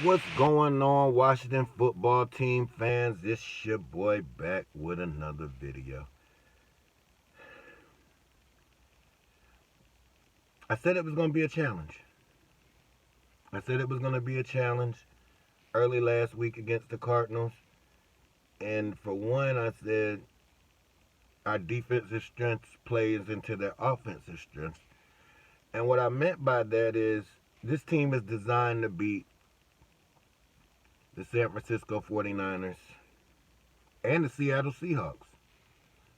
What's going on, Washington football team fans? It's your boy back with another video. I said it was going to be a challenge. I said it was going to be a challenge early last week against the Cardinals. And for one, I said our defensive strengths plays into their offensive strengths. And what I meant by that is this team is designed to beat the San Francisco 49ers and the Seattle Seahawks.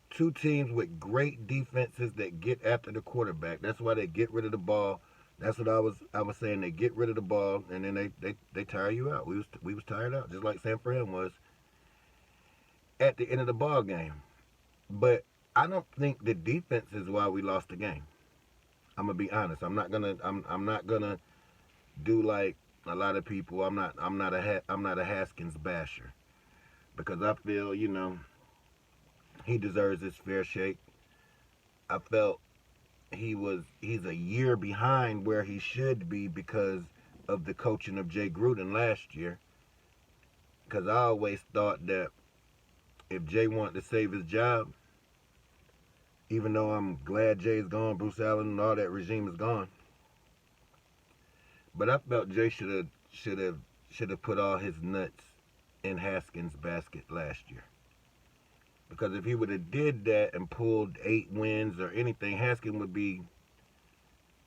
Two teams with great defenses that get after the quarterback. That's why they get rid of the ball. That's what I was saying. They get rid of the ball and then they tire you out. We was tired out, just like San Fran was at the end of the ball game. But I don't think the defense is why we lost the game. I'm gonna be honest. I'm not gonna do like a lot of people. I'm not a Haskins basher because I feel he deserves his fair shake. I felt he's a year behind where he should be because of the coaching of Jay Gruden last year. Because I always thought that if Jay wanted to save his job, even though I'm glad Jay's gone, Bruce Allen and all that regime is gone, but I felt Jay should have put all his nuts in Haskins' basket last year. Because if he would have did that and pulled 8 wins or anything, Haskins would be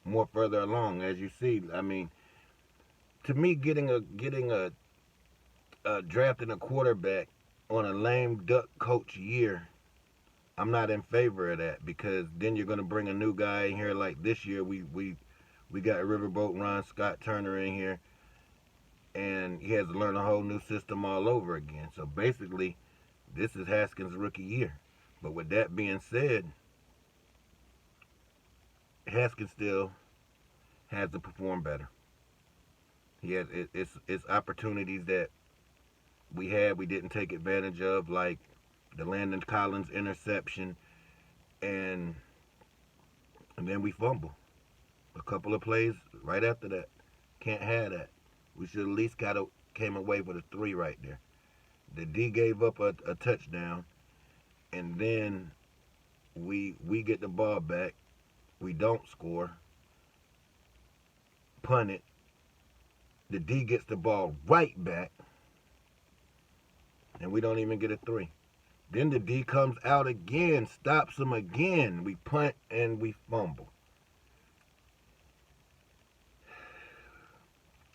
more further along. As you see, I mean, to me, getting a drafting a quarterback on a lame duck coach year, I'm not in favor of that because then you're going to bring a new guy in here like this year. We got Riverboat Ron Scott Turner in here, and he has to learn a whole new system all over again. So basically, this is Haskins' rookie year. But with that being said, Haskins still has to perform better. He has it's opportunities that we didn't take advantage of, like the Landon Collins interception, and and then we fumble a couple of plays right after that. Can't have that. We should at least came away with a 3 right there. The D gave up a touchdown, and then we get the ball back. We don't score. Punt it. The D gets the ball right back, and we don't even get a 3. Then the D comes out again, stops him again. We punt and we fumble.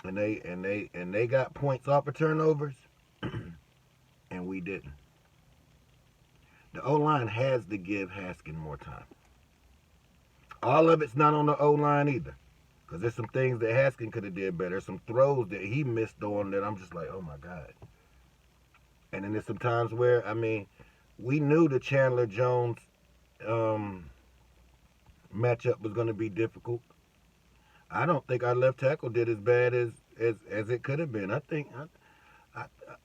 And they got points off of turnovers, and we didn't. The O line has to give Haskin more time. All of it's not on the O line either, because there's some things that Haskin could have did better. Some throws that he missed on that I'm just like, oh my god. And then there's some times where we knew the Chandler Jones um, matchup was going to be difficult. I don't think our left tackle did as bad as it could have been. I,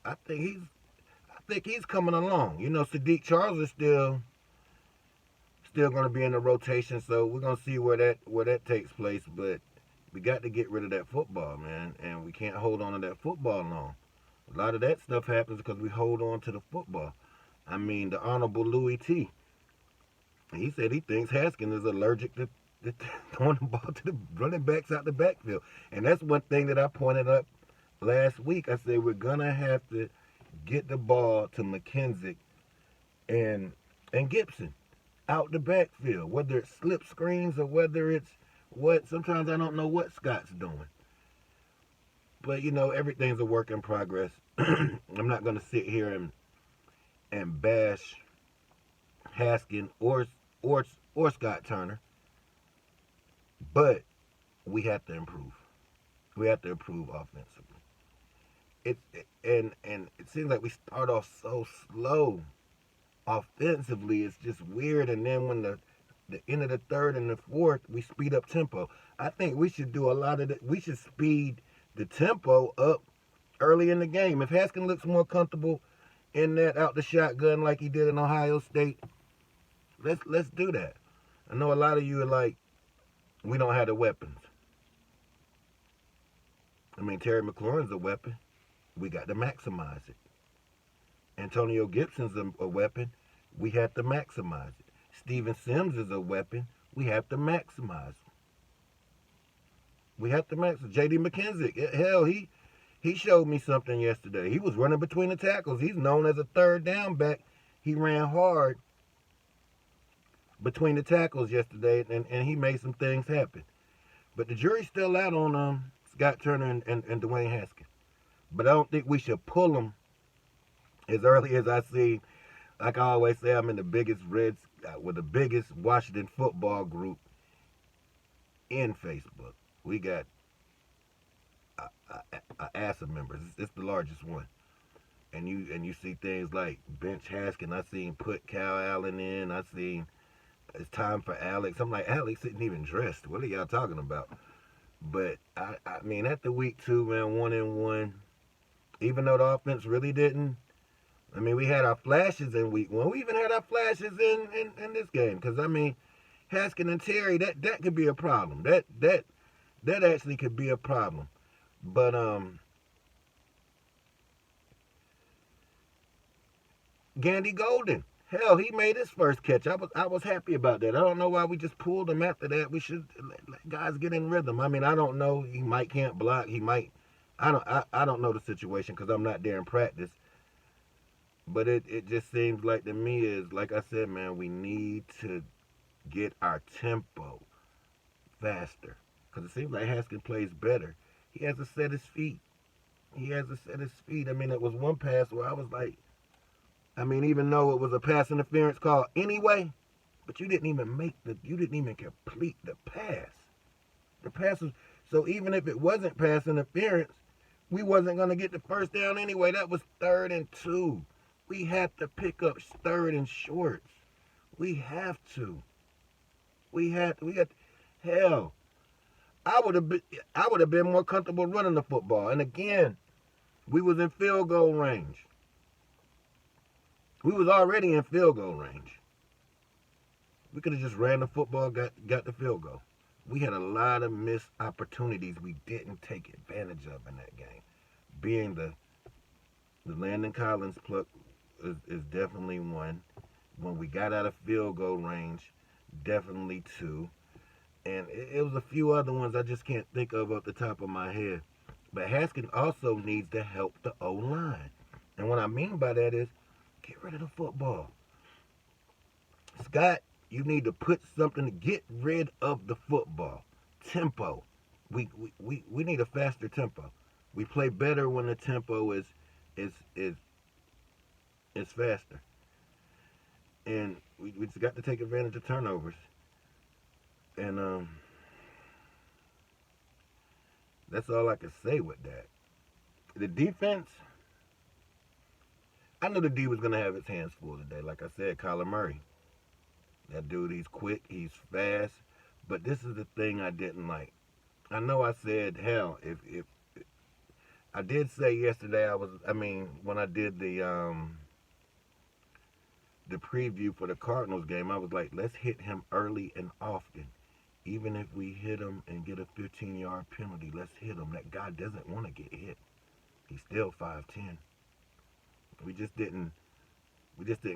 I think he's coming along. Sadiq Charles is still going to be in the rotation, so we're going to see where that takes place. But we got to get rid of that football, man, and we can't hold on to that football long. A lot of that stuff happens because we hold on to the football. I mean, the Honorable Louis T. He said he thinks Haskin is allergic to throwing the ball to the running backs out the backfield, and that's one thing that I pointed up last week. I said we're gonna have to get the ball to McKenzie and Gibson out the backfield, whether it's slip screens or whether it's what. Sometimes I don't know what Scott's doing. But everything's a work in progress. I'm not gonna sit here and bash Haskin or Scott Turner, but we have to improve. We have to improve offensively. And it seems like we start off so slow offensively. It's just weird. And then when the end of the third and the fourth, we speed up tempo. I think we should do a lot of that. We should speed the tempo up early in the game. If Haskin looks more comfortable in that out the shotgun like he did in Ohio State, let's do that. I know a lot of you are like, we don't have the weapons. I mean, Terry McLaurin's a weapon. We got to maximize it. Antonio Gibson's a weapon. We have to maximize it. Steven Sims is a weapon. We have to maximize it. We have to maximize. J.D. McKenzie, hell, he showed me something yesterday. He was running between the tackles. He's known as a third down back. He ran hard between the tackles yesterday, and he made some things happen. But the jury's still out on Scott Turner and Dwayne Haskin. But I don't think we should pull them as early as I see. Like I always say, I'm in the biggest with the biggest Washington football group in Facebook. We got a ass of members. It's the largest one. And you see things like bench Haskin. I seen put Cal Allen in. I seen it's time for Alex. I'm like, Alex isn't even dressed. What are y'all talking about? But I mean, after week 2, man, 1-1. Even though the offense really didn't. I mean, we had our flashes in week 1. We even had our flashes in this game. Because I mean, Haskin and Terry, that could be a problem. That actually could be a problem. But Gandy Golden, hell, he made his first catch. I was happy about that. I don't know why we just pulled him after that. We should let guys get in rhythm. I mean, I don't know. He might can't block. He might. I don't know the situation because I'm not there in practice. But it just seems like to me is, like I said, man, we need to get our tempo faster. Because it seems like Haskin plays better. He has to set his feet. I mean, it was one pass where I was like, I mean, even though it was a pass interference call anyway, but you didn't even complete the pass. The pass was, so even if it wasn't pass interference, we wasn't going to get the first down anyway. That was 3rd and 2. We have to pick up 3rd and shorts. We have to. Hell, I would have been more comfortable running the football. And again, we was in field goal range. We was already in field goal range. We could have just ran the football, got the field goal. We had a lot of missed opportunities we didn't take advantage of in that game. Being the Landon Collins pluck is definitely one. When we got out of field goal range, definitely 2. And it was a few other ones I just can't think of off the top of my head. But Haskin also needs to help the O-line. And what I mean by that is, get rid of the football. Scott, you need to put something to get rid of the football. Tempo. We need a faster tempo. We play better when the tempo is faster. And we just got to take advantage of turnovers. And that's all I can say with that. The defense, I knew the D was going to have his hands full today. Like I said, Kyler Murray. That dude, he's quick, he's fast. But this is the thing I didn't like. I know I said, hell, if I did say yesterday, when I did the preview for the Cardinals game, I was like, let's hit him early and often. Even if we hit him and get a 15-yard penalty, let's hit him. That guy doesn't want to get hit. He's still 5'10". We just didn't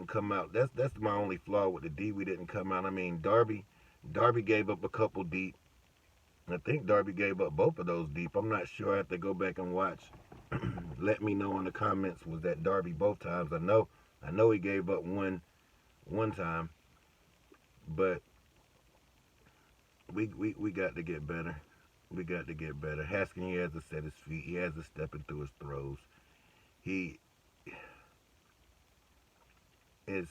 come out. That's my only flaw with the D. We didn't come out. I mean, Darby gave up a couple deep. I think Darby gave up both of those deep. I'm not sure. I have to go back and watch. Let me know in the comments, was that Darby both times? I know he gave up one time. But we got to get better. We got to get better. Haskin, he has to set his feet. He has to step into his throws. He is.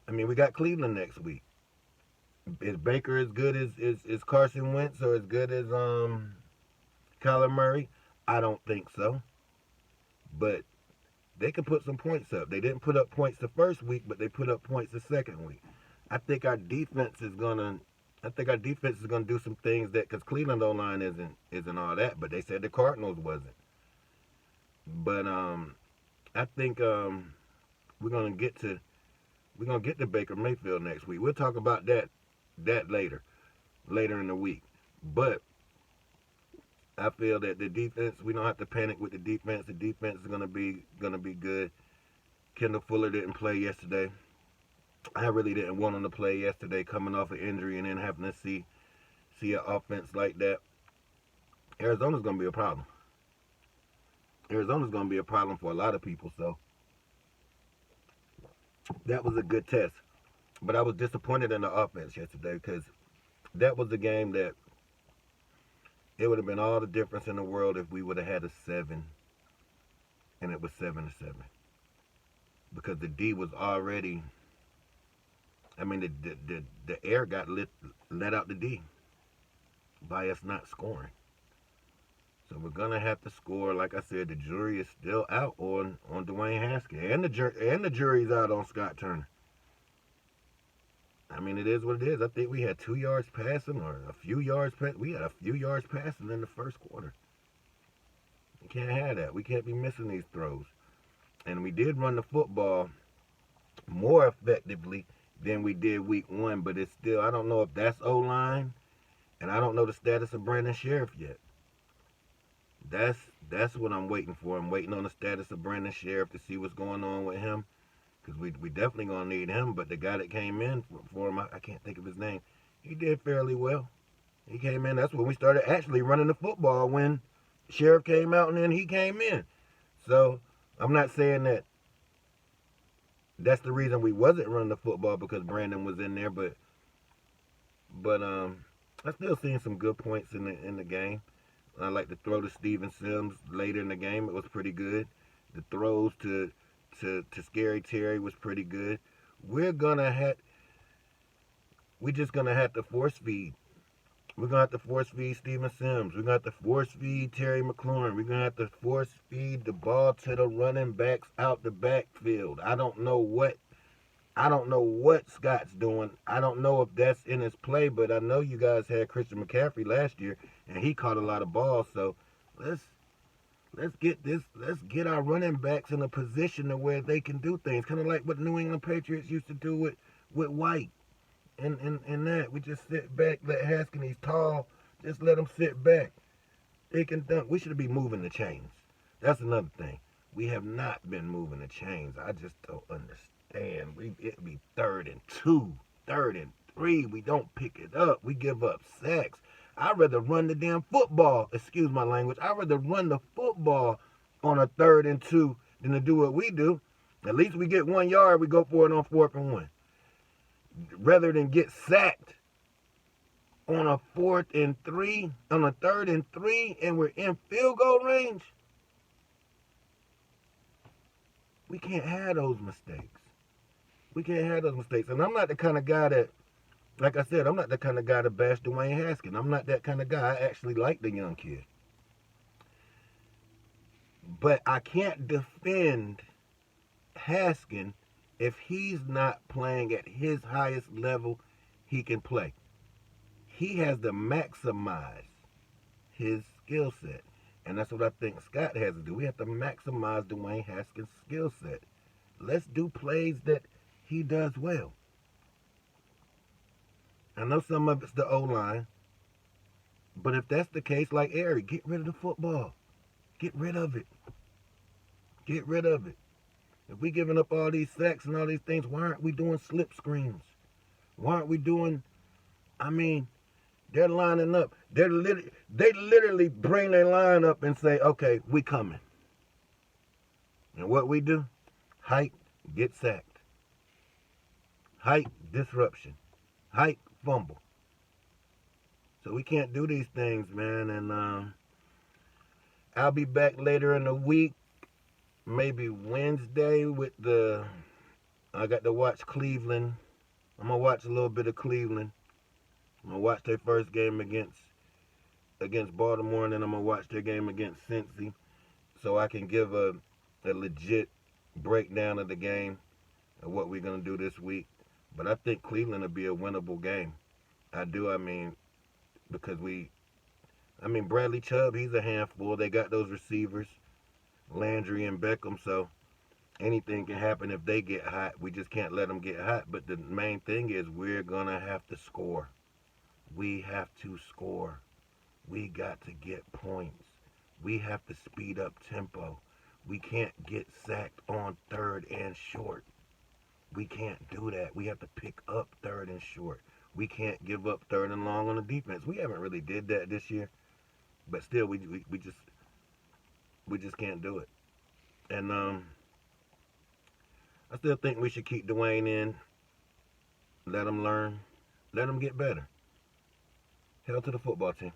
I mean, we got Cleveland next week. Is Baker as good as Carson Wentz or as good as Kyler Murray? I don't think so. But they can put some points up. They didn't put up points the first week, but they put up points the second week. I think our defense is gonna do some things that, because Cleveland O-line isn't all that, but they said the Cardinals wasn't. But I think we're gonna get to Baker Mayfield next week. We'll talk about that later in the week. But I feel that the defense, we don't have to panic with the defense. The defense is gonna be good. Kendall Fuller didn't play yesterday. I really didn't want him to play yesterday, coming off an injury and then having to see an offense like that. Arizona's gonna be a problem. Arizona's gonna be a problem for a lot of people. So that was a good test. But I was disappointed in the offense yesterday because that was the game that it would have been all the difference in the world if we would have had a 7 and it was 7-7. Because the D was already, I mean, the air got let out the D by us not scoring. So we're going to have to score. Like I said, the jury is still out on Dwayne Haskin. And the jury's out on Scott Turner. I mean, it is what it is. I think we had 2 yards passing or a few yards passing. We had a few yards passing in the first quarter. We can't have that. We can't be missing these throws. And we did run the football more effectively than we did week 1, but it's still, I don't know if that's O-line, and I don't know the status of Brandon Sheriff yet. That's what I'm waiting for. I'm waiting on the status of Brandon Sheriff to see what's going on with him. Because we definitely going to need him. But the guy that came in for him, I can't think of his name. He did fairly well. He came in. That's when we started actually running the football, when Sheriff came out and then he came in. So I'm not saying that that's the reason we wasn't running the football because Brandon was in there. But I still seen some good points in the game. I like to throw to Steven Sims later in the game. It was pretty good. The throws to Scary Terry was pretty good. We're just gonna have to force feed. We're gonna have to force feed Steven Sims. We're gonna have to force feed Terry McLaurin. We're gonna have to force feed the ball to the running backs out the backfield. I don't know what Scott's doing. I don't know if that's in his play, but I know you guys had Christian McCaffrey last year and he caught a lot of balls. So let's get our running backs in a position to where they can do things, kind of like what New England Patriots used to do with White, and that we just sit back, let Haskin, he's tall, just let him sit back. They can dunk. We should be moving the chains. That's another thing. We have not been moving the chains. I just don't understand. It'd be 3rd and 2, 3rd and 3. We don't pick it up. We give up sacks. I'd rather run the damn football. Excuse my language. I'd rather run the football on a 3rd and 2 than to do what we do. At least we get 1 yard. We go for it on 4th and 1. Rather than get sacked on a 4th and 3, on a 3rd and 3, and we're in field goal range. We can't have those mistakes. We can't have those mistakes. And I'm not the kind of guy that, like I said, I'm not the kind of guy to bash Dwayne Haskin. I'm not that kind of guy. I actually like the young kid. But I can't defend Haskin if he's not playing at his highest level he can play. He has to maximize his skill set. And that's what I think Scott has to do. We have to maximize Dwayne Haskins' skill set. Let's do plays that he does well. I know some of it's the O-line, but if that's the case, like Eric, get rid of the football. Get rid of it. Get rid of it. If we giving up all these sacks and all these things, why aren't we doing slip screens? Why aren't we doing, I mean, they're lining up. They literally bring their line up and say, okay, we coming. And what we do? Hike, get sacked. Hike, disruption. Hike, fumble. So we can't do these things, man. And I'll be back later in the week, maybe Wednesday with I got to watch Cleveland. I'm going to watch a little bit of Cleveland. I'm going to watch their first game against Baltimore, and then I'm going to watch their game against Cincy so I can give a legit breakdown of the game and what we're going to do this week. But I think Cleveland will be a winnable game. I do, because Bradley Chubb, he's a handful. They got those receivers, Landry and Beckham, so anything can happen if they get hot. We just can't let them get hot. But the main thing is we're going to have to score. We have to score. We got to get points. We have to speed up tempo. We can't get sacked on third and short. We can't do that. We have to pick up third and short. We can't give up third and long on the defense. We haven't really did that this year, but still, we just can't do it. And I still think we should keep Dwayne in, let him learn, let him get better. Hell to the football team.